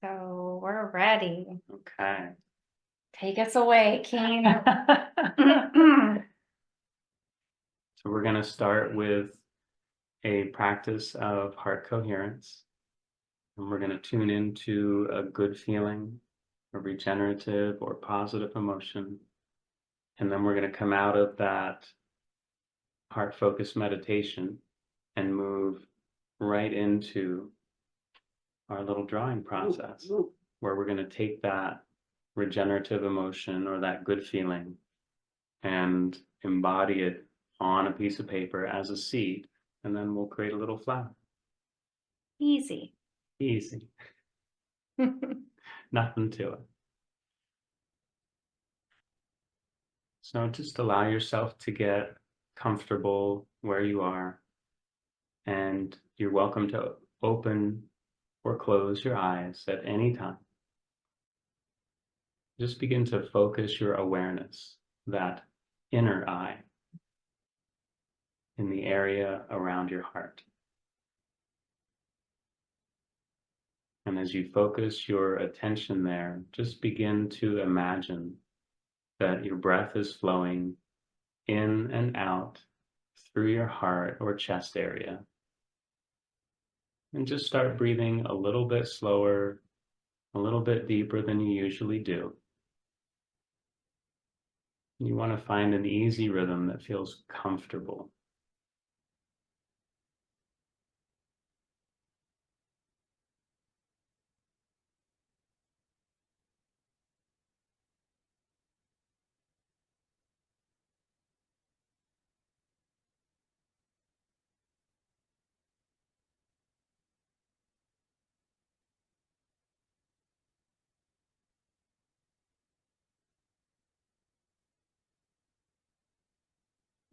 So we're ready. Okay. Take us away, King. So we're going to start with a practice of heart coherence. And we're going to tune into a good feeling, a regenerative or positive emotion. And then we're going to come out of that heart focused meditation and move right into our little drawing process where we're going to take that regenerative emotion or that good feeling and embody it on a piece of paper as a seed, and then we'll create a little flower. Easy. Easy, nothing to it. So just allow yourself to get comfortable where you are, and you're welcome to open or close your eyes at any time. Just begin to focus your awareness, that inner eye, in the area around your heart. And as you focus your attention there, just begin to imagine that your breath is flowing in and out through your heart or chest area. And just start breathing a little bit slower, a little bit deeper than you usually do. You want to find an easy rhythm that feels comfortable.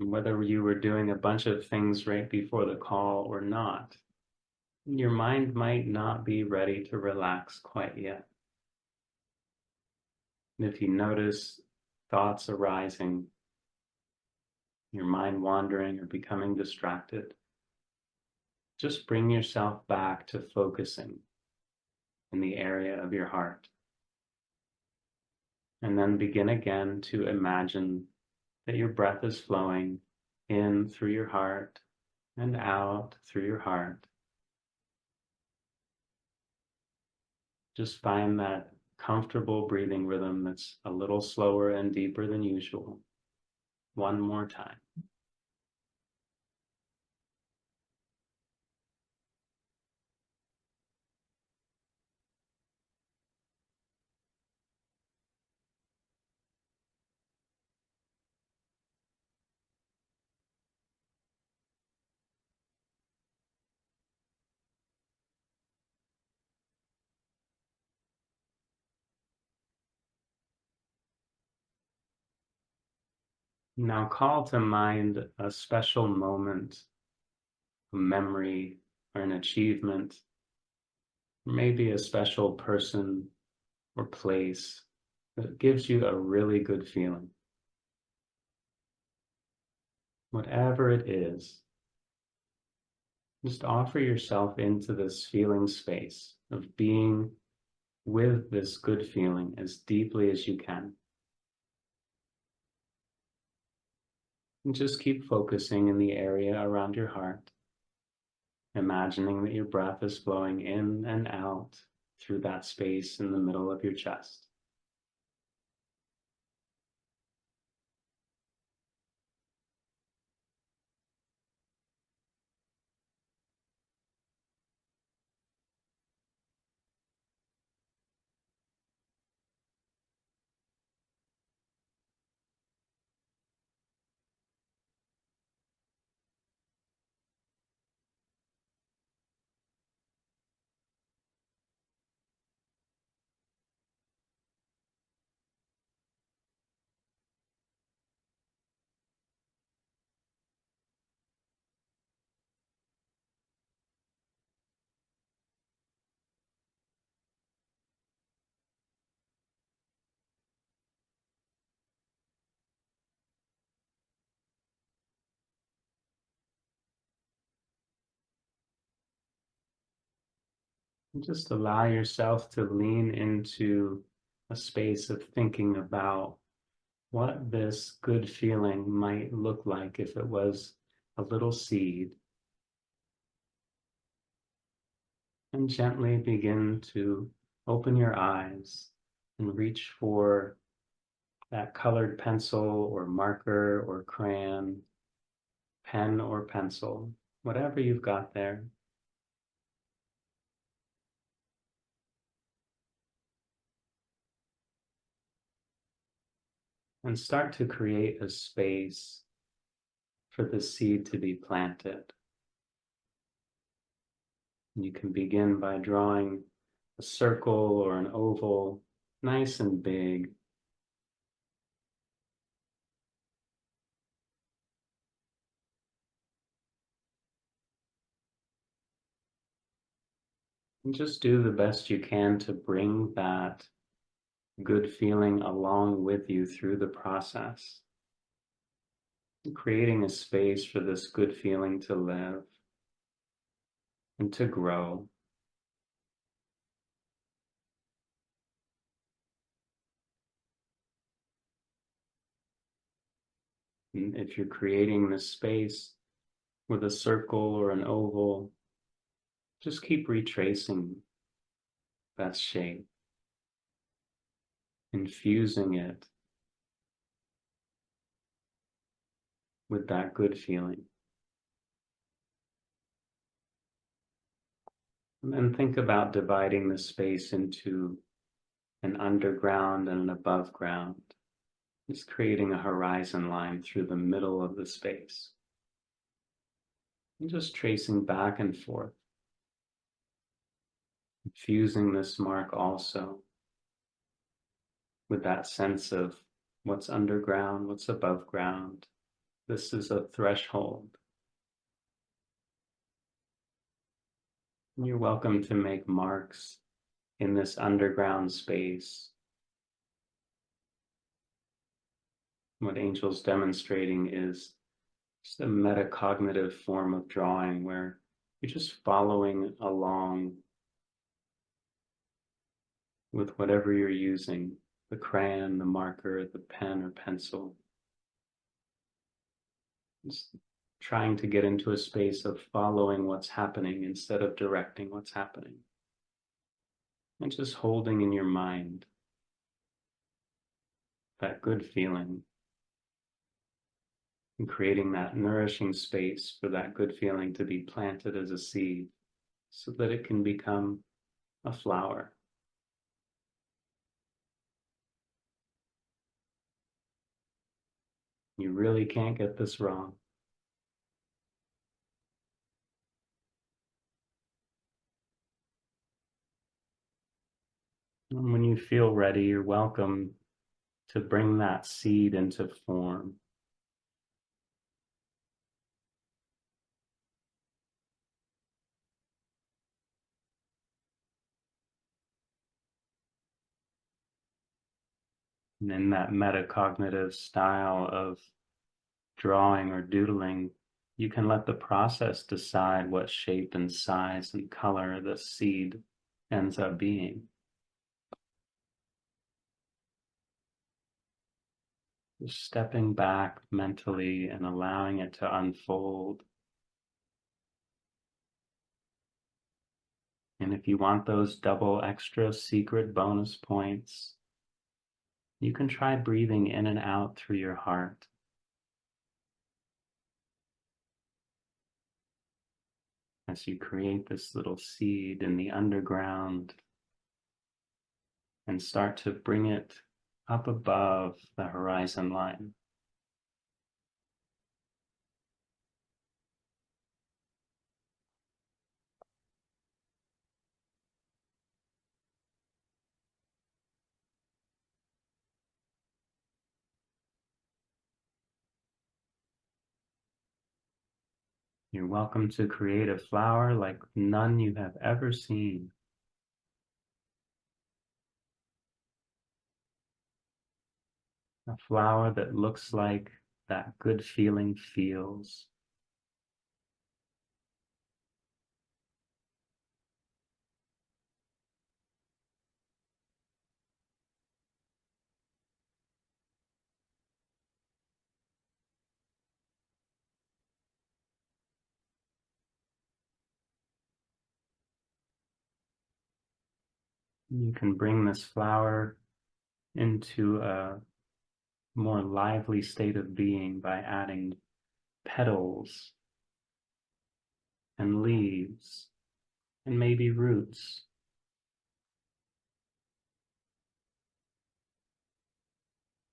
And whether you were doing a bunch of things right before the call or not, your mind might not be ready to relax quite yet. And if you notice thoughts arising, your mind wandering or becoming distracted, just bring yourself back to focusing in the area of your heart. And then begin again to imagine that your breath is flowing in through your heart and out through your heart. Just find that comfortable breathing rhythm that's a little slower and deeper than usual. One more time. Now call to mind a special moment, a memory, or an achievement, maybe a special person or place that gives you a really good feeling. Whatever it is, just offer yourself into this feeling space of being with this good feeling as deeply as you can. And just keep focusing in the area around your heart, imagining that your breath is flowing in and out through that space in the middle of your chest. Just allow yourself to lean into a space of thinking about what this good feeling might look like if it was a little seed, and gently begin to open your eyes and reach for that colored pencil or marker or crayon, pen or pencil, whatever you've got there. And start to create a space for the seed to be planted. You can begin by drawing a circle or an oval, nice and big. And just do the best you can to bring that good feeling along with you through the process, creating a space for this good feeling to live and to grow. And if you're creating this space with a circle or an oval, just keep retracing that shape, infusing it with that good feeling. And then think about dividing the space into an underground and an above ground, just creating a horizon line through the middle of the space. And just tracing back and forth, infusing this mark also with that sense of what's underground, what's above ground. This is a threshold. And you're welcome to make marks in this underground space. What Angel's demonstrating is just a metacognitive form of drawing where you're just following along with whatever you're using, the crayon, the marker, the pen or pencil. Just trying to get into a space of following what's happening instead of directing what's happening. And just holding in your mind that good feeling and creating that nourishing space for that good feeling to be planted as a seed so that it can become a flower. You really can't get this wrong. And when you feel ready, you're welcome to bring that seed into form. And in that metacognitive style of drawing or doodling, you can let the process decide what shape and size and color the seed ends up being. Just stepping back mentally and allowing it to unfold. And if you want those double extra secret bonus points, you can try breathing in and out through your heart. As you create this little seed in the underground and start to bring it up above the horizon line. You're welcome to create a flower like none you have ever seen. A flower that looks like that good feeling feels. You can bring this flower into a more lively state of being by adding petals and leaves and maybe roots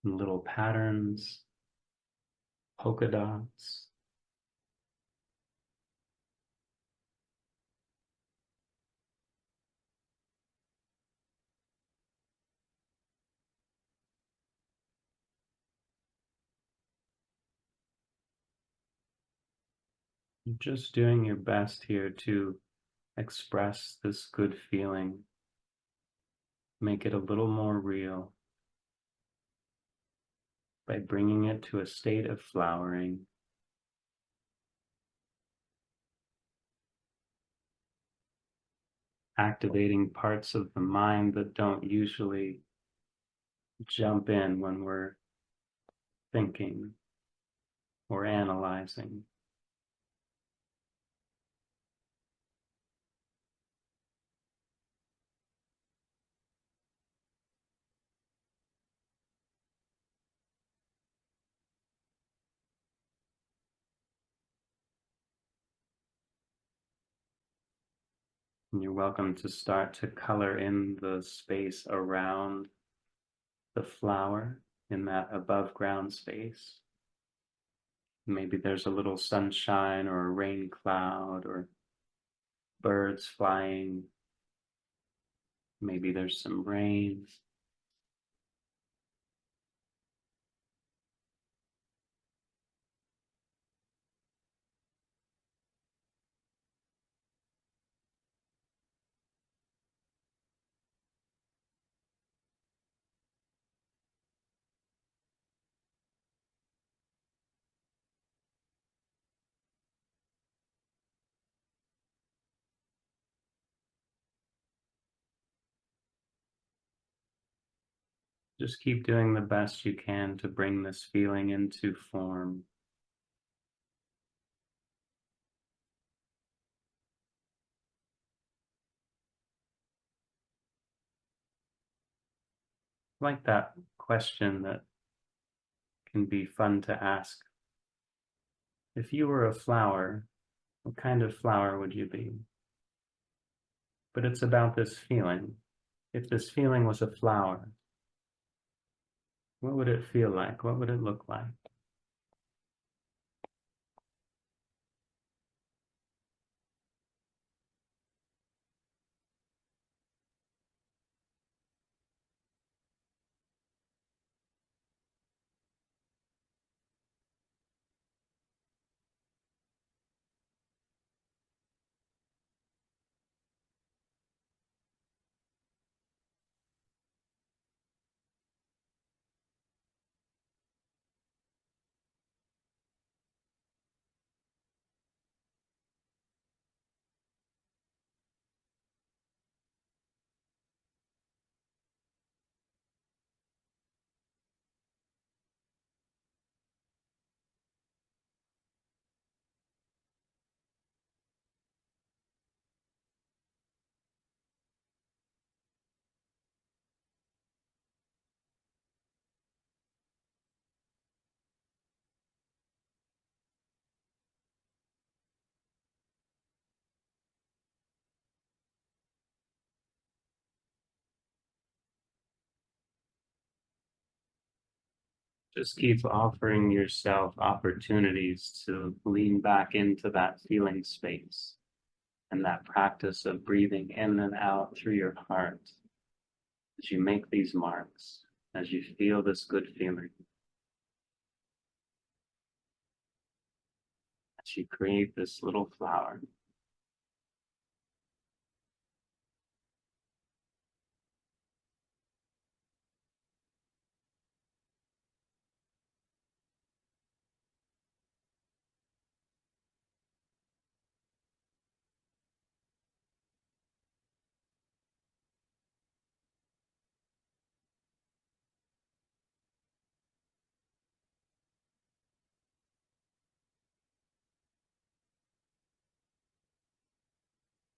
and little patterns, polka dots. Just doing your best here to express this good feeling, make it a little more real by bringing it to a state of flowering, activating parts of the mind that don't usually jump in when we're thinking or analyzing. And you're welcome to start to color in the space around the flower in that above ground space. Maybe there's a little sunshine or a rain cloud or birds flying. Maybe there's some rain. Just keep doing the best you can to bring this feeling into form. Like that question that can be fun to ask. If you were a flower, what kind of flower would you be? But it's about this feeling. If this feeling was a flower, what would it feel like? What would it look like? Just keep offering yourself opportunities to lean back into that feeling space and that practice of breathing in and out through your heart as you make these marks, as you feel this good feeling, as you create this little flower.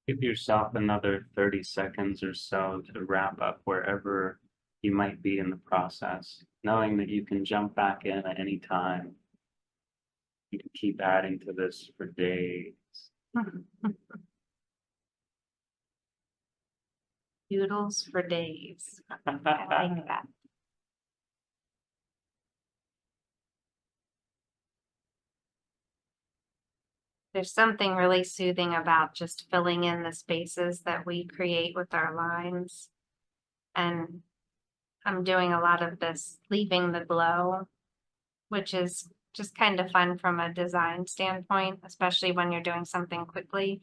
Give yourself another 30 seconds or so to wrap up wherever you might be in the process, knowing that you can jump back in at any time. You can keep adding to this for days. Doodles for days. I like that. There's something really soothing about just filling in the spaces that we create with our lines. And I'm doing a lot of this leaving the glow, which is just kind of fun from a design standpoint, especially when you're doing something quickly.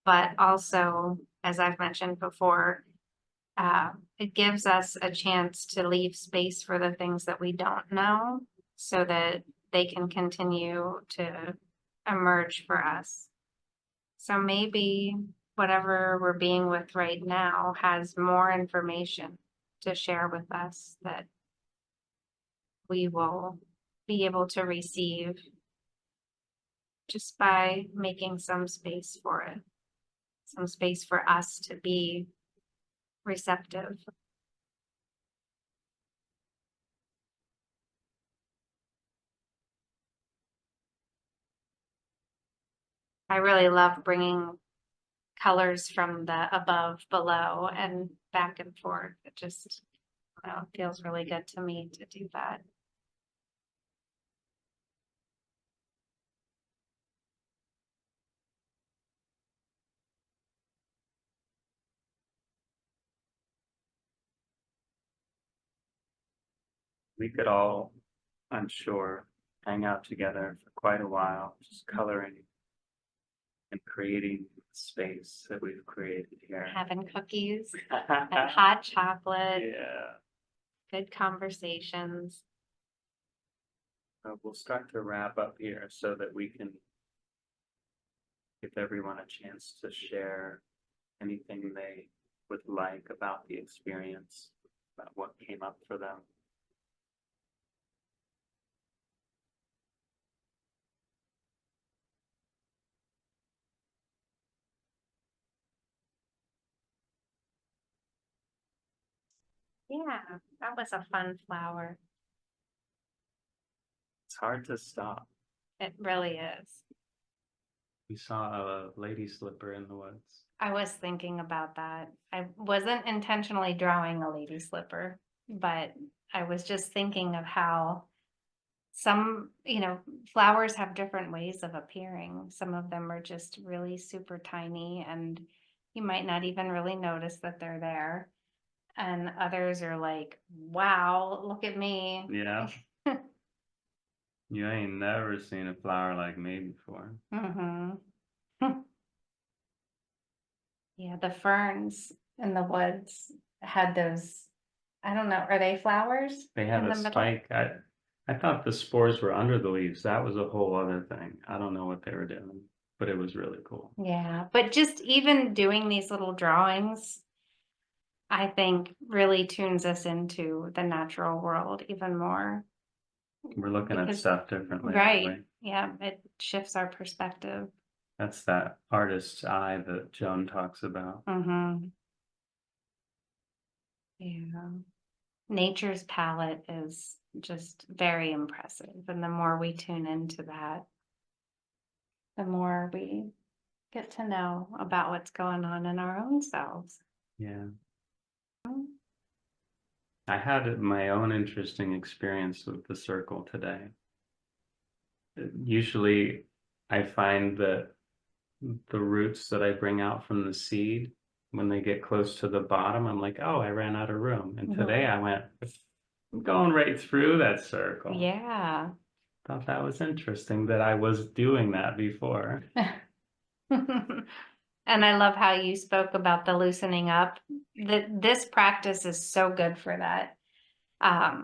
But also, as I've mentioned before, it gives us a chance to leave space for the things that we don't know so that they can continue to emerge for us. So maybe whatever we're being with right now has more information to share with us that we will be able to receive just by making some space for it, some space for us to be receptive. I really love bringing colors from the above, below, and back and forth. It just, feels really good to me to do that. We could all, I'm sure, hang out together for quite a while, just coloring and creating the space that we've created here. Having cookies and hot chocolate, Yeah. good conversations. We'll start to wrap up here so that we can give everyone a chance to share anything they would like about the experience, about what came up for them. Yeah, that was a fun flower. It's hard to stop. It really is. We saw a lady slipper in the woods. I was thinking about that. I wasn't intentionally drawing a lady slipper, but I was just thinking of how some, flowers have different ways of appearing. Some of them are just really super tiny and you might not even really notice that they're there. And others are like, wow, look at me. Yeah. You ain't never seen a flower like me before. Mm-hmm. Yeah, the ferns in the woods had those, I don't know, are they flowers They have in a the middle? spike. I thought the spores were under the leaves. That was a whole other thing. I don't know what they were doing, but it was really cool. Yeah, but just even doing these little drawings, I think really tunes us into the natural world even more. We're looking at Because- stuff differently, aren't Right. we? Yeah, it shifts our perspective. That's that artist's eye that Joan talks about. Mm-hmm. Yeah. Nature's palette is just very impressive. And the more we tune into that, the more we get to know about what's going on in our own selves. Yeah. I had my own interesting experience with the circle today. Usually I find that the roots that I bring out from the seed, when they get close to the bottom, I'm like, oh, I ran out of room. And today I went, I'm going right through that circle. Yeah. Thought that was interesting that I was doing that before. And I love how you spoke about the loosening up. This practice is so good for that. I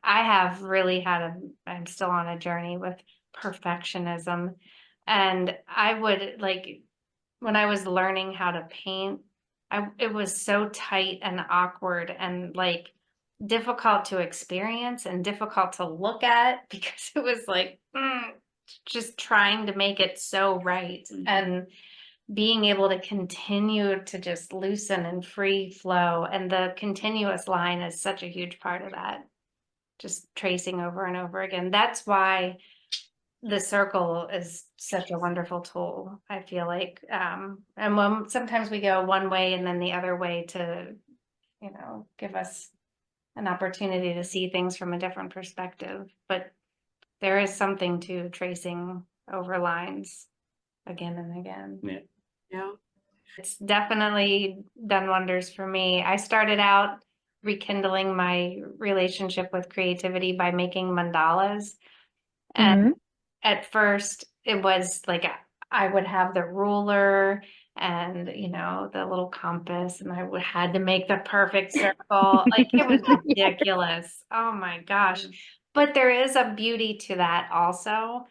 have really I'm still on a journey with perfectionism. And I would like, when I was learning how to paint, it was so tight and awkward and like difficult to experience and difficult to look at because it was like, just trying to make it so right. And being able to continue to just loosen and free flow, and the continuous line is such a huge part of that. Just tracing over and over again. That's why the circle is such a wonderful tool, I feel like. And when sometimes we go one way and then the other way to, give us an opportunity to see things from a different perspective. But there is something to tracing over lines again and again. Yeah. Yeah. It's definitely done wonders for me. I started out rekindling my relationship with creativity by making mandalas. And Mhm. at first it was like I would have the ruler and the little compass, and had to make the perfect circle. Like, it was ridiculous. Oh my gosh. But there is a beauty to that also.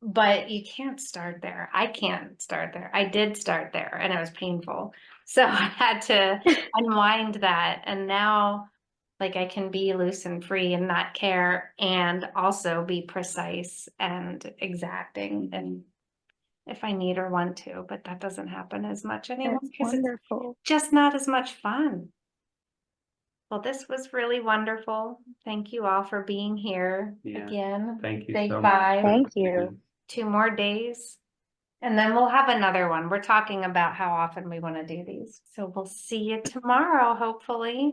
But you can't start there. I can't start there. I did start there and it was painful. So I had to unwind that. And now, like, I can be loose and free and not care, and also be precise and exacting and if I need or want to, but that doesn't happen as much anymore That's because it's wonderful. just not as much fun. Well, this was really wonderful. Thank you all for being here Yeah. again. Thank you Day so much. 5. Thank you. 2 more days. And then we'll have another one. We're talking about how often we want to do these. So we'll see you tomorrow, hopefully.